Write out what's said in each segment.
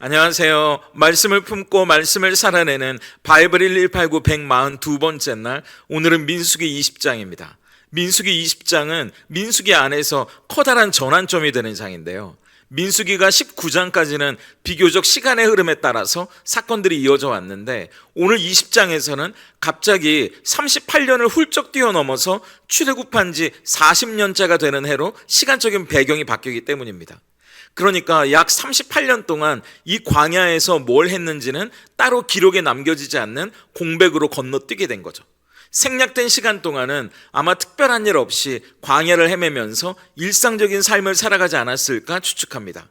안녕하세요. 말씀을 품고 말씀을 살아내는 바이블 1189 142번째 날, 오늘은 민수기 20장입니다. 민수기 20장은 민수기 안에서 커다란 전환점이 되는 장인데요. 민수기가 19장까지는 비교적 시간의 흐름에 따라서 사건들이 이어져 왔는데, 오늘 20장에서는 갑자기 38년을 훌쩍 뛰어넘어서 출애굽한 지 40년째가 되는 해로 시간적인 배경이 바뀌기 때문입니다. 그러니까 약 38년 동안 이 광야에서 뭘 했는지는 따로 기록에 남겨지지 않는 공백으로 건너뛰게 된 거죠. 생략된 시간 동안은 아마 특별한 일 없이 광야를 헤매면서 일상적인 삶을 살아가지 않았을까 추측합니다.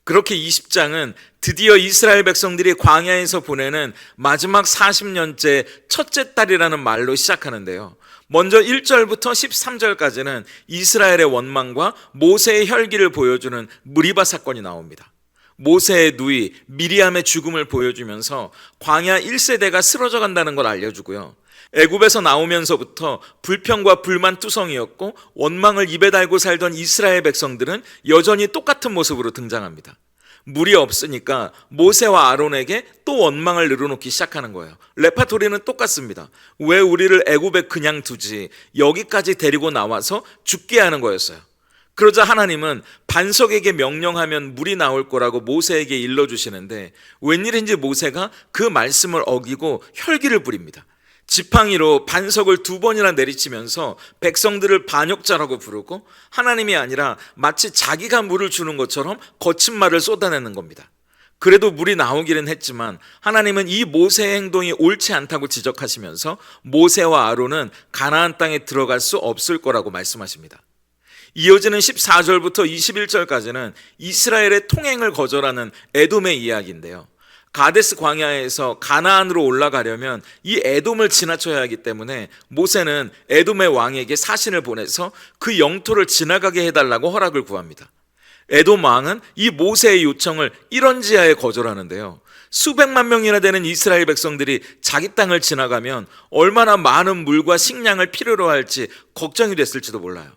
그렇게 20장은 드디어 이스라엘 백성들이 광야에서 보내는 마지막 40년째 첫째 달이라는 말로 시작하는데요. 먼저 1절부터 13절까지는 이스라엘의 원망과 모세의 혈기를 보여주는 무리바 사건이 나옵니다. 모세의 누이 미리암의 죽음을 보여주면서 광야 1세대가 쓰러져 간다는 걸 알려주고요. 애굽에서 나오면서부터 불평과 불만투성이었고 원망을 입에 달고 살던 이스라엘 백성들은 여전히 똑같은 모습으로 등장합니다. 물이 없으니까 모세와 아론에게 또 원망을 늘어놓기 시작하는 거예요. 레파토리는 똑같습니다. 왜 우리를 애굽에 그냥 두지? 여기까지 데리고 나와서 죽게 하는 거였어요. 그러자 하나님은 반석에게 명령하면 물이 나올 거라고 모세에게 일러주시는데, 웬일인지 모세가 그 말씀을 어기고 혈기를 부립니다. 지팡이로 반석을 2번이나 내리치면서 백성들을 반역자라고 부르고, 하나님이 아니라 마치 자기가 물을 주는 것처럼 거친 말을 쏟아내는 겁니다. 그래도 물이 나오기는 했지만 하나님은 이 모세의 행동이 옳지 않다고 지적하시면서 모세와 아론은 가나안 땅에 들어갈 수 없을 거라고 말씀하십니다. 이어지는 14절부터 21절까지는 이스라엘의 통행을 거절하는 에돔의 이야기인데요. 가데스 광야에서 가나안으로 올라가려면 이 에돔을 지나쳐야 하기 때문에 모세는 에돔의 왕에게 사신을 보내서 그 영토를 지나가게 해달라고 허락을 구합니다. 에돔 왕은 이 모세의 요청을 이런지하에 거절하는데요. 수백만 명이나 되는 이스라엘 백성들이 자기 땅을 지나가면 얼마나 많은 물과 식량을 필요로 할지 걱정이 됐을지도 몰라요.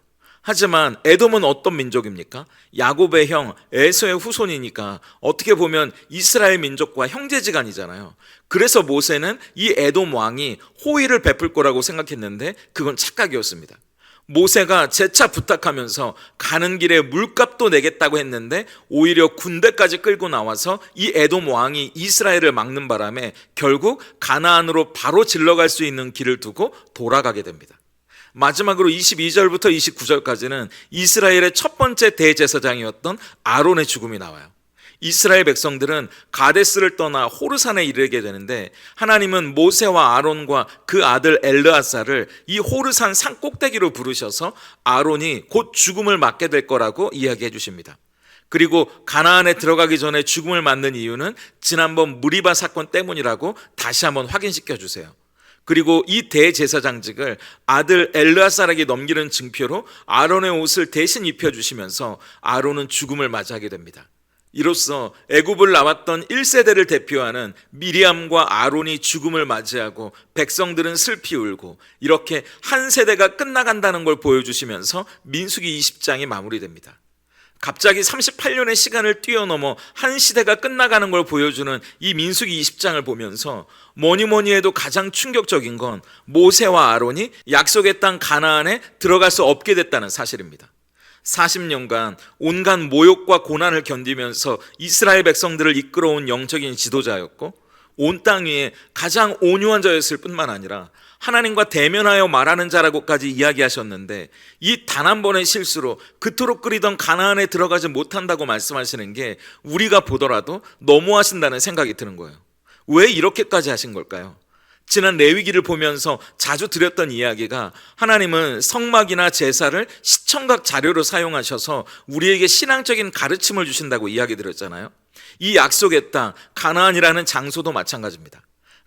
하지만 에돔은 어떤 민족입니까? 야곱의 형 에서의 후손이니까 어떻게 보면 이스라엘 민족과 형제지간이잖아요. 그래서 모세는 이 에돔 왕이 호의를 베풀 거라고 생각했는데 그건 착각이었습니다. 모세가 재차 부탁하면서 가는 길에 물값도 내겠다고 했는데 오히려 군대까지 끌고 나와서 이 에돔 왕이 이스라엘을 막는 바람에 결국 가나안으로 바로 질러갈 수 있는 길을 두고 돌아가게 됩니다. 마지막으로 22절부터 29절까지는 이스라엘의 첫 번째 대제사장이었던 아론의 죽음이 나와요. 이스라엘 백성들은 가데스를 떠나 호르산에 이르게 되는데, 하나님은 모세와 아론과 그 아들 엘르아사를 이 호르산 산 꼭대기로 부르셔서 아론이 곧 죽음을 맞게 될 거라고 이야기해 주십니다. 그리고 가나안에 들어가기 전에 죽음을 맞는 이유는 지난번 무리바 사건 때문이라고 다시 한번 확인시켜 주세요. 그리고 이 대제사장직을 아들 엘르아살에게 넘기는 증표로 아론의 옷을 대신 입혀주시면서 아론은 죽음을 맞이하게 됩니다. 이로써 애굽을 나왔던 1세대를 대표하는 미리암과 아론이 죽음을 맞이하고 백성들은 슬피 울고, 이렇게 한 세대가 끝나간다는 걸 보여주시면서 민수기 20장이 마무리됩니다. 갑자기 38년의 시간을 뛰어넘어 한 시대가 끝나가는 걸 보여주는 이 민수기 20장을 보면서 뭐니 해도 가장 충격적인 건 모세와 아론이 약속의 땅 가나안에 들어갈 수 없게 됐다는 사실입니다. 40년간 온갖 모욕과 고난을 견디면서 이스라엘 백성들을 이끌어온 영적인 지도자였고, 온 땅 위에 가장 온유한 자였을 뿐만 아니라 하나님과 대면하여 말하는 자라고까지 이야기하셨는데, 이 단 한 번의 실수로 그토록 끓이던 가나안에 들어가지 못한다고 말씀하시는 게 우리가 보더라도 너무하신다는 생각이 드는 거예요. 왜 이렇게까지 하신 걸까요? 지난 레위기를 보면서 자주 드렸던 이야기가, 하나님은 성막이나 제사를 시청각 자료로 사용하셔서 우리에게 신앙적인 가르침을 주신다고 이야기 드렸잖아요. 이 약속의 땅 가나안이라는 장소도 마찬가지입니다.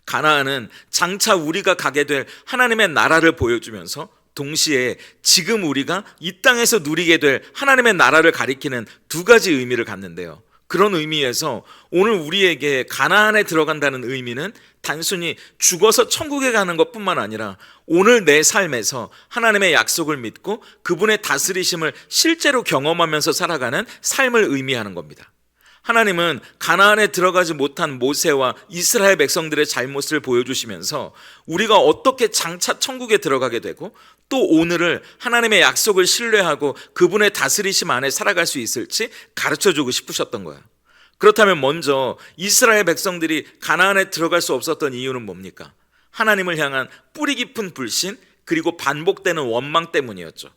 가나안은 장차 우리가 가게 될 하나님의 나라를 보여주면서 동시에 지금 우리가 이 땅에서 누리게 될 하나님의 나라를 가리키는 두 가지 의미를 갖는데요. 그런 의미에서 오늘 우리에게 가나안에 들어간다는 의미는 단순히 죽어서 천국에 가는 것뿐만 아니라 오늘 내 삶에서 하나님의 약속을 믿고 그분의 다스리심을 실제로 경험하면서 살아가는 삶을 의미하는 겁니다. 하나님은 가나안에 들어가지 못한 모세와 이스라엘 백성들의 잘못을 보여주시면서 우리가 어떻게 장차 천국에 들어가게 되고 또 오늘을 하나님의 약속을 신뢰하고 그분의 다스리심 안에 살아갈 수 있을지 가르쳐주고 싶으셨던 거예요. 그렇다면 먼저 이스라엘 백성들이 가나안에 들어갈 수 없었던 이유는 뭡니까? 하나님을 향한 뿌리 깊은 불신 그리고 반복되는 원망 때문이었죠.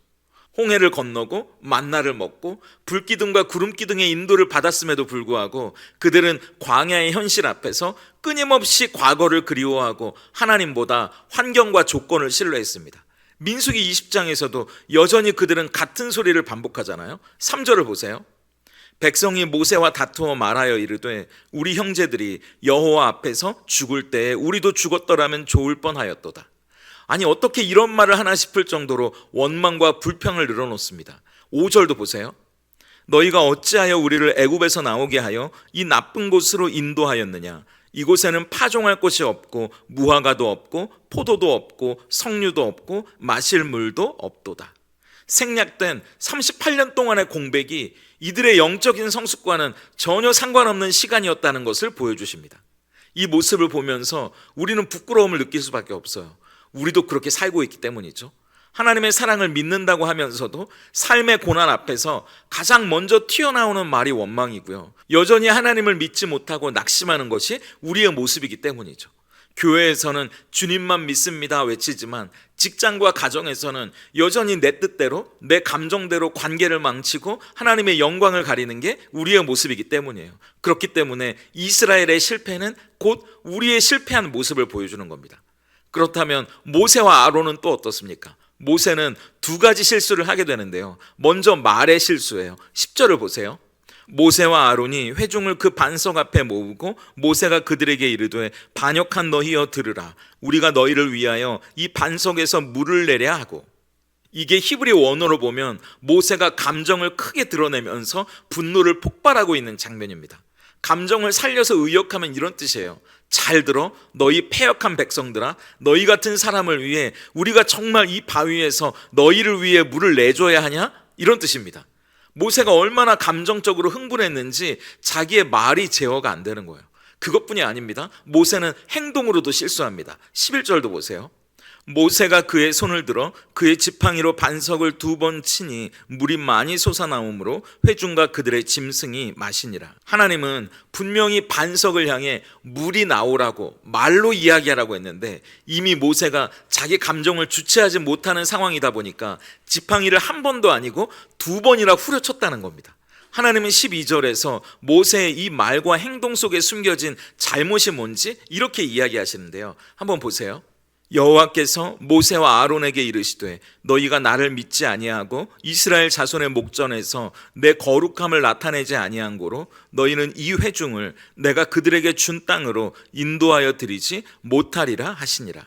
홍해를 건너고 만나를 먹고 불기둥과 구름기둥의 인도를 받았음에도 불구하고 그들은 광야의 현실 앞에서 끊임없이 과거를 그리워하고 하나님보다 환경과 조건을 신뢰했습니다. 민수기 20장에서도 여전히 그들은 같은 소리를 반복하잖아요. 3절을 보세요. 백성이 모세와 다투어 말하여 이르되 우리 형제들이 여호와 앞에서 죽을 때에 우리도 죽었더라면 좋을 뻔하였도다. 아니 어떻게 이런 말을 하나 싶을 정도로 원망과 불평을 늘어놓습니다. 5절도 보세요. 너희가 어찌하여 우리를 애굽에서 나오게 하여 이 나쁜 곳으로 인도하였느냐. 이곳에는 파종할 곳이 없고 무화과도 없고 포도도 없고 석류도 없고 마실 물도 없도다. 생략된 38년 동안의 공백이 이들의 영적인 성숙과는 전혀 상관없는 시간이었다는 것을 보여주십니다. 이 모습을 보면서 우리는 부끄러움을 느낄 수밖에 없어요. 우리도 그렇게 살고 있기 때문이죠. 하나님의 사랑을 믿는다고 하면서도 삶의 고난 앞에서 가장 먼저 튀어나오는 말이 원망이고요. 여전히 하나님을 믿지 못하고 낙심하는 것이 우리의 모습이기 때문이죠. 교회에서는 주님만 믿습니다 외치지만 직장과 가정에서는 여전히 내 뜻대로 내 감정대로 관계를 망치고 하나님의 영광을 가리는 게 우리의 모습이기 때문이에요. 그렇기 때문에 이스라엘의 실패는 곧 우리의 실패한 모습을 보여주는 겁니다. 그렇다면 모세와 아론은 또 어떻습니까? 모세는 두 가지 실수를 하게 되는데요. 먼저 말의 실수예요. 10절을 보세요. 모세와 아론이 회중을 그 반석 앞에 모으고 모세가 그들에게 이르되 반역한 너희여 들으라. 우리가 너희를 위하여 이 반석에서 물을 내랴 하고. 이게 히브리 원어로 보면 모세가 감정을 크게 드러내면서 분노를 폭발하고 있는 장면입니다. 감정을 살려서 의역하면 이런 뜻이에요. 잘 들어 너희 패역한 백성들아, 너희 같은 사람을 위해 우리가 정말 이 바위에서 너희를 위해 물을 내줘야 하냐? 이런 뜻입니다. 모세가 얼마나 감정적으로 흥분했는지 자기의 말이 제어가 안 되는 거예요. 그것뿐이 아닙니다. 모세는 행동으로도 실수합니다. 11절도 보세요. 모세가 그의 손을 들어 그의 지팡이로 반석을 2번 치니 물이 많이 솟아나오므로 회중과 그들의 짐승이 마시니라. 하나님은 분명히 반석을 향해 물이 나오라고 말로 이야기하라고 했는데 이미 모세가 자기 감정을 주체하지 못하는 상황이다 보니까 지팡이를 한 번도 아니고 2번이나 후려쳤다는 겁니다. 하나님은 12절에서 모세의 이 말과 행동 속에 숨겨진 잘못이 뭔지 이렇게 이야기하시는데요. 한번 보세요. 여호와께서 모세와 아론에게 이르시되 너희가 나를 믿지 아니하고 이스라엘 자손의 목전에서 내 거룩함을 나타내지 아니한 고로 너희는 이 회중을 내가 그들에게 준 땅으로 인도하여 드리지 못하리라 하시니라.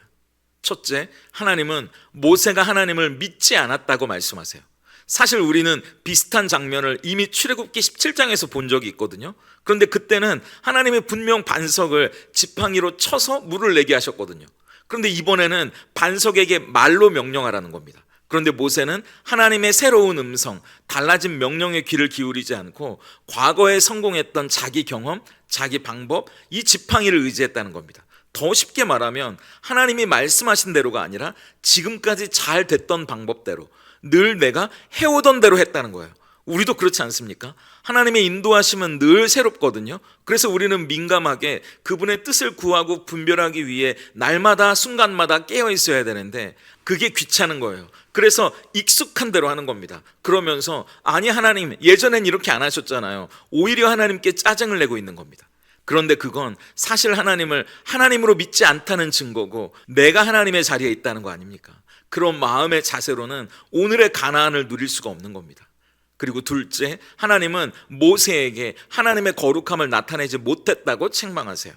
첫째, 하나님은 모세가 하나님을 믿지 않았다고 말씀하세요. 사실 우리는 비슷한 장면을 이미 출애굽기 17장에서 본 적이 있거든요. 그런데 그때는 하나님이 분명 반석을 지팡이로 쳐서 물을 내게 하셨거든요. 그런데 이번에는 반석에게 말로 명령하라는 겁니다. 그런데 모세는 하나님의 새로운 음성, 달라진 명령에 귀를 기울이지 않고 과거에 성공했던 자기 경험, 자기 방법, 이 지팡이를 의지했다는 겁니다. 더 쉽게 말하면 하나님이 말씀하신 대로가 아니라 지금까지 잘 됐던 방법대로 늘 내가 해오던 대로 했다는 거예요. 우리도 그렇지 않습니까? 하나님의 인도하심은 늘 새롭거든요. 그래서 우리는 민감하게 그분의 뜻을 구하고 분별하기 위해 날마다 순간마다 깨어 있어야 되는데 그게 귀찮은 거예요. 그래서 익숙한 대로 하는 겁니다. 그러면서 아니 하나님 예전엔 이렇게 안 하셨잖아요. 오히려 하나님께 짜증을 내고 있는 겁니다. 그런데 그건 사실 하나님을 하나님으로 믿지 않다는 증거고 내가 하나님의 자리에 있다는 거 아닙니까? 그런 마음의 자세로는 오늘의 가나안을 누릴 수가 없는 겁니다. 그리고 둘째, 하나님은 모세에게 하나님의 거룩함을 나타내지 못했다고 책망하세요.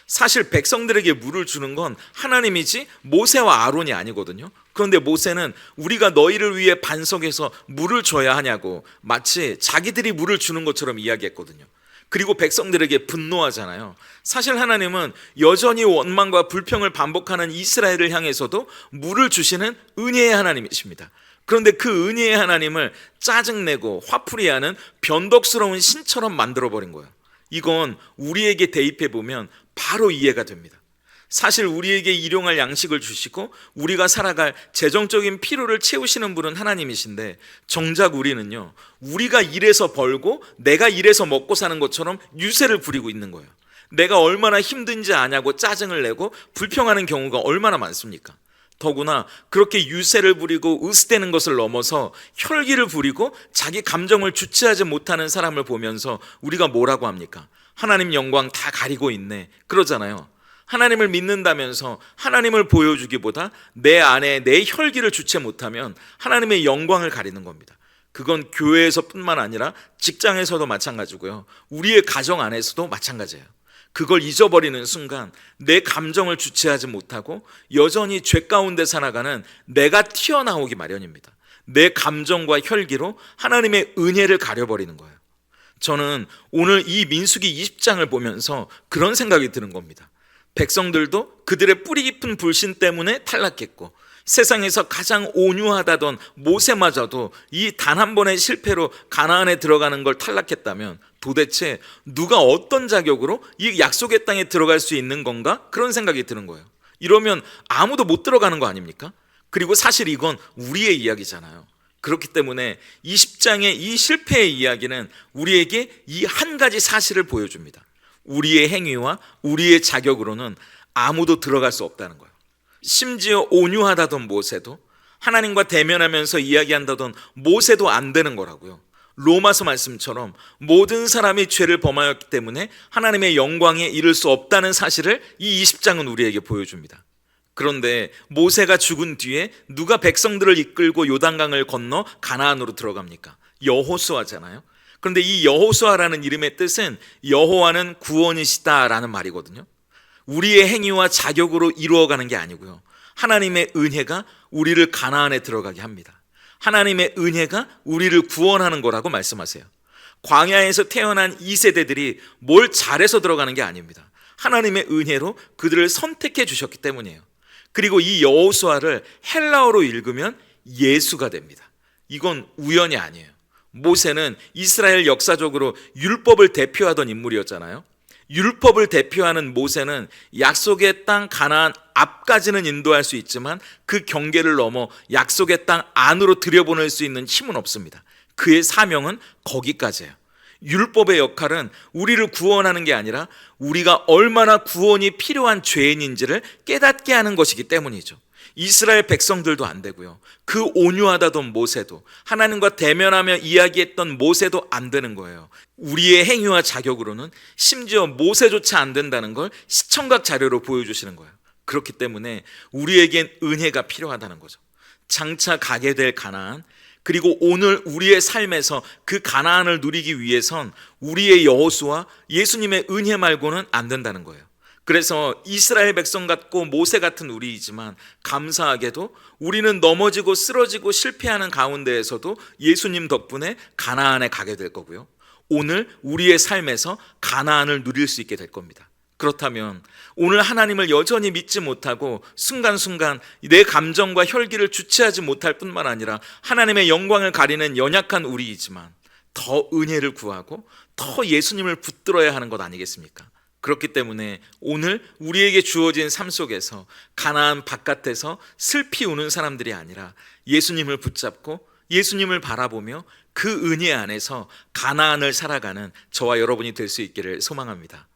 사실 백성들에게 물을 주는 건 하나님이지 모세와 아론이 아니거든요. 그런데 모세는 우리가 너희를 위해 반석에서 물을 줘야 하냐고 마치 자기들이 물을 주는 것처럼 이야기했거든요. 그리고 백성들에게 분노하잖아요. 사실 하나님은 여전히 원망과 불평을 반복하는 이스라엘을 향해서도 물을 주시는 은혜의 하나님이십니다. 그런데 그 은혜의 하나님을 짜증내고 화풀이하는 변덕스러운 신처럼 만들어버린 거예요. 이건 우리에게 대입해 보면 바로 이해가 됩니다. 사실 우리에게 일용할 양식을 주시고 우리가 살아갈 재정적인 필요를 채우시는 분은 하나님이신데, 정작 우리는요, 우리가 일해서 벌고 내가 일해서 먹고 사는 것처럼 유세를 부리고 있는 거예요. 내가 얼마나 힘든지 아냐고 짜증을 내고 불평하는 경우가 얼마나 많습니까? 더구나 그렇게 유세를 부리고 으스대는 것을 넘어서 혈기를 부리고 자기 감정을 주체하지 못하는 사람을 보면서 우리가 뭐라고 합니까? 하나님 영광 다 가리고 있네, 그러잖아요. 하나님을 믿는다면서 하나님을 보여주기보다 내 안에 내 혈기를 주체 못하면 하나님의 영광을 가리는 겁니다. 그건 교회에서뿐만 아니라 직장에서도 마찬가지고요, 우리의 가정 안에서도 마찬가지예요. 그걸 잊어버리는 순간 내 감정을 주체하지 못하고 여전히 죄 가운데 살아가는 내가 튀어나오기 마련입니다. 내 감정과 혈기로 하나님의 은혜를 가려버리는 거예요. 저는 오늘 이 민수기 20장을 보면서 그런 생각이 드는 겁니다. 백성들도 그들의 뿌리 깊은 불신 때문에 탈락했고, 세상에서 가장 온유하다던 모세마저도 이 단 한 번의 실패로 가나안에 들어가는 걸 탈락했다면 도대체 누가 어떤 자격으로 이 약속의 땅에 들어갈 수 있는 건가? 그런 생각이 드는 거예요. 이러면 아무도 못 들어가는 거 아닙니까? 그리고 사실 이건 우리의 이야기잖아요. 그렇기 때문에 20장의 이 실패의 이야기는 우리에게 이 한 가지 사실을 보여줍니다. 우리의 행위와 우리의 자격으로는 아무도 들어갈 수 없다는 거예요. 심지어 온유하다던 모세도, 하나님과 대면하면서 이야기한다던 모세도 안 되는 거라고요. 로마서 말씀처럼 모든 사람이 죄를 범하였기 때문에 하나님의 영광에 이를 수 없다는 사실을 이 20장은 우리에게 보여줍니다. 그런데 모세가 죽은 뒤에 누가 백성들을 이끌고 요단강을 건너 가나안으로 들어갑니까? 여호수아잖아요. 그런데 이 여호수아라는 이름의 뜻은 여호와는 구원이시다라는 말이거든요. 우리의 행위와 자격으로 이루어가는 게 아니고요, 하나님의 은혜가 우리를 가나안에 들어가게 합니다. 하나님의 은혜가 우리를 구원하는 거라고 말씀하세요. 광야에서 태어난 2세대들이 뭘 잘해서 들어가는 게 아닙니다. 하나님의 은혜로 그들을 선택해 주셨기 때문이에요. 그리고 이 여호수아를 헬라어로 읽으면 예수가 됩니다. 이건 우연이 아니에요. 모세는 이스라엘 역사적으로 율법을 대표하던 인물이었잖아요. 율법을 대표하는 모세는 약속의 땅 가나안 앞까지는 인도할 수 있지만 그 경계를 넘어 약속의 땅 안으로 들여보낼 수 있는 힘은 없습니다. 그의 사명은 거기까지예요. 율법의 역할은 우리를 구원하는 게 아니라 우리가 얼마나 구원이 필요한 죄인인지를 깨닫게 하는 것이기 때문이죠. 이스라엘 백성들도 안 되고요, 그 온유하다던 모세도, 하나님과 대면하며 이야기했던 모세도 안 되는 거예요. 우리의 행위와 자격으로는 심지어 모세조차 안 된다는 걸 시청각 자료로 보여주시는 거예요. 그렇기 때문에 우리에겐 은혜가 필요하다는 거죠. 장차 가게 될 가나안, 그리고 오늘 우리의 삶에서 그 가나안을 누리기 위해선 우리의 여호수아 예수님의 은혜 말고는 안 된다는 거예요. 그래서 이스라엘 백성 같고 모세 같은 우리이지만 감사하게도 우리는 넘어지고 쓰러지고 실패하는 가운데에서도 예수님 덕분에 가나안에 가게 될 거고요, 오늘 우리의 삶에서 가나안을 누릴 수 있게 될 겁니다. 그렇다면 오늘 하나님을 여전히 믿지 못하고 순간순간 내 감정과 혈기를 주체하지 못할 뿐만 아니라 하나님의 영광을 가리는 연약한 우리이지만 더 은혜를 구하고 더 예수님을 붙들어야 하는 것 아니겠습니까? 그렇기 때문에 오늘 우리에게 주어진 삶 속에서 가나안 바깥에서 슬피 우는 사람들이 아니라 예수님을 붙잡고 예수님을 바라보며 그 은혜 안에서 가나안을 살아가는 저와 여러분이 될 수 있기를 소망합니다.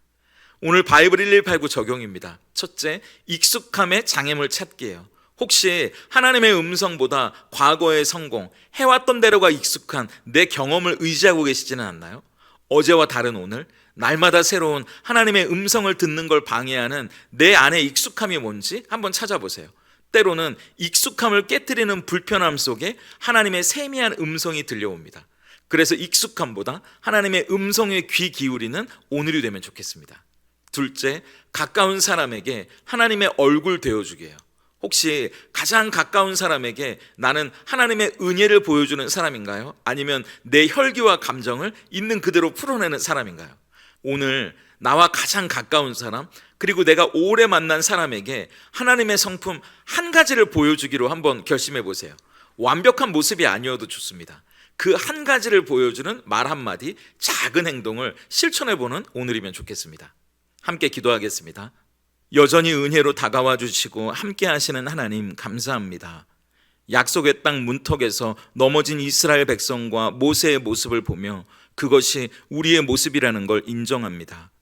오늘 바이블 1189 적용입니다. 첫째, 익숙함의 장애물 찾기예요. 혹시 하나님의 음성보다 과거의 성공, 해왔던 대로가 익숙한 내 경험을 의지하고 계시지는 않나요? 어제와 다른 오늘, 날마다 새로운 하나님의 음성을 듣는 걸 방해하는 내 안의 익숙함이 뭔지 한번 찾아보세요. 때로는 익숙함을 깨트리는 불편함 속에 하나님의 세미한 음성이 들려옵니다. 그래서 익숙함보다 하나님의 음성에 귀 기울이는 오늘이 되면 좋겠습니다. 둘째, 가까운 사람에게 하나님의 얼굴 되어주기예요. 혹시 가장 가까운 사람에게 나는 하나님의 은혜를 보여주는 사람인가요? 아니면 내 혈기와 감정을 있는 그대로 풀어내는 사람인가요? 오늘 나와 가장 가까운 사람, 그리고 내가 오래 만난 사람에게 하나님의 성품 한 가지를 보여주기로 한번 결심해 보세요. 완벽한 모습이 아니어도 좋습니다. 그 한 가지를 보여주는 말 한마디, 작은 행동을 실천해보는 오늘이면 좋겠습니다. 함께 기도하겠습니다. 여전히 은혜로 다가와 주시고 함께 하시는 하나님 감사합니다. 약속의 땅 문턱에서 넘어진 이스라엘 백성과 모세의 모습을 보며 그것이 우리의 모습이라는 걸 인정합니다.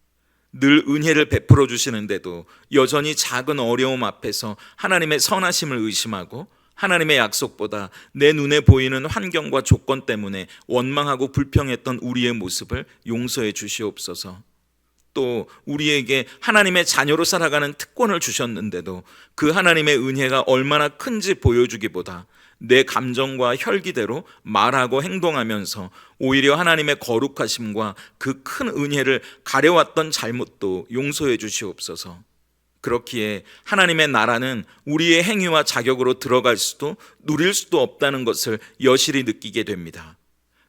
늘 은혜를 베풀어 주시는데도 여전히 작은 어려움 앞에서 하나님의 선하심을 의심하고 하나님의 약속보다 내 눈에 보이는 환경과 조건 때문에 원망하고 불평했던 우리의 모습을 용서해 주시옵소서. 또 우리에게 하나님의 자녀로 살아가는 특권을 주셨는데도 그 하나님의 은혜가 얼마나 큰지 보여주기보다 내 감정과 혈기대로 말하고 행동하면서 오히려 하나님의 거룩하심과 그 큰 은혜를 가려왔던 잘못도 용서해 주시옵소서. 그렇기에 하나님의 나라는 우리의 행위와 자격으로 들어갈 수도 누릴 수도 없다는 것을 여실히 느끼게 됩니다.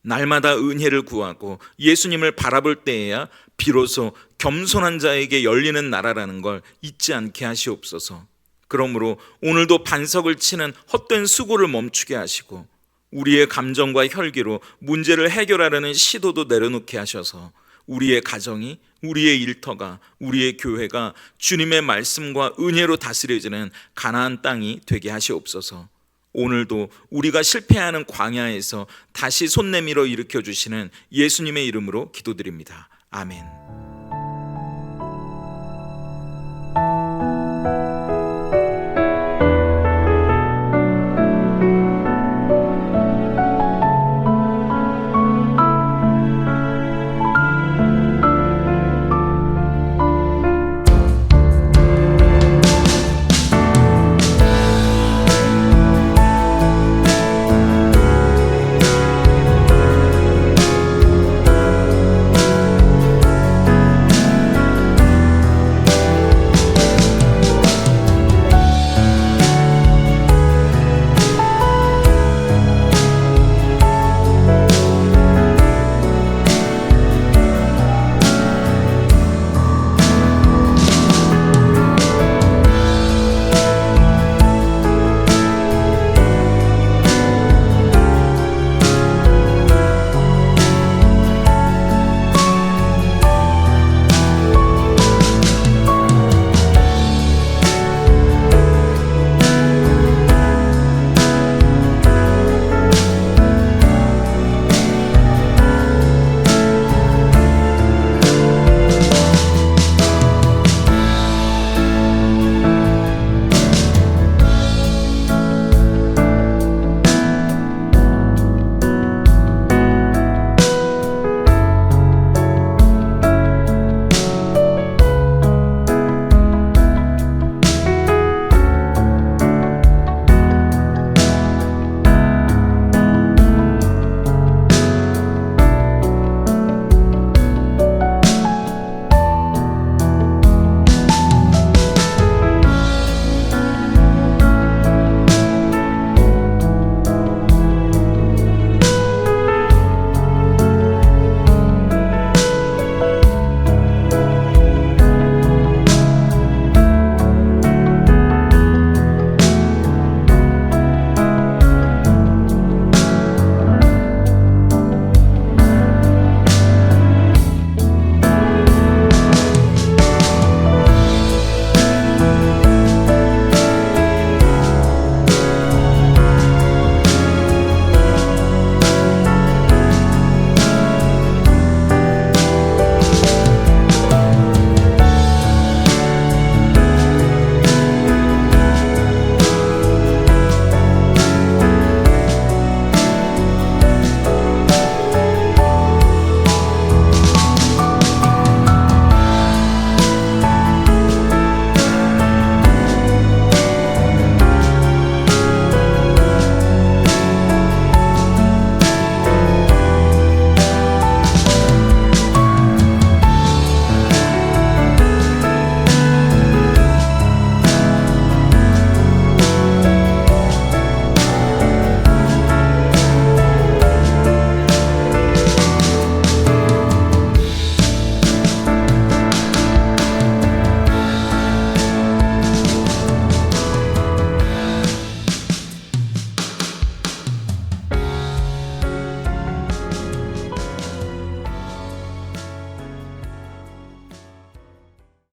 날마다 은혜를 구하고 예수님을 바라볼 때에야 비로소 겸손한 자에게 열리는 나라라는 걸 잊지 않게 하시옵소서. 그러므로 오늘도 반석을 치는 헛된 수고를 멈추게 하시고 우리의 감정과 혈기로 문제를 해결하려는 시도도 내려놓게 하셔서 우리의 가정이, 우리의 일터가, 우리의 교회가 주님의 말씀과 은혜로 다스려지는 가나안 땅이 되게 하시옵소서. 오늘도 우리가 실패하는 광야에서 다시 손 내밀어 일으켜 주시는 예수님의 이름으로 기도드립니다. 아멘.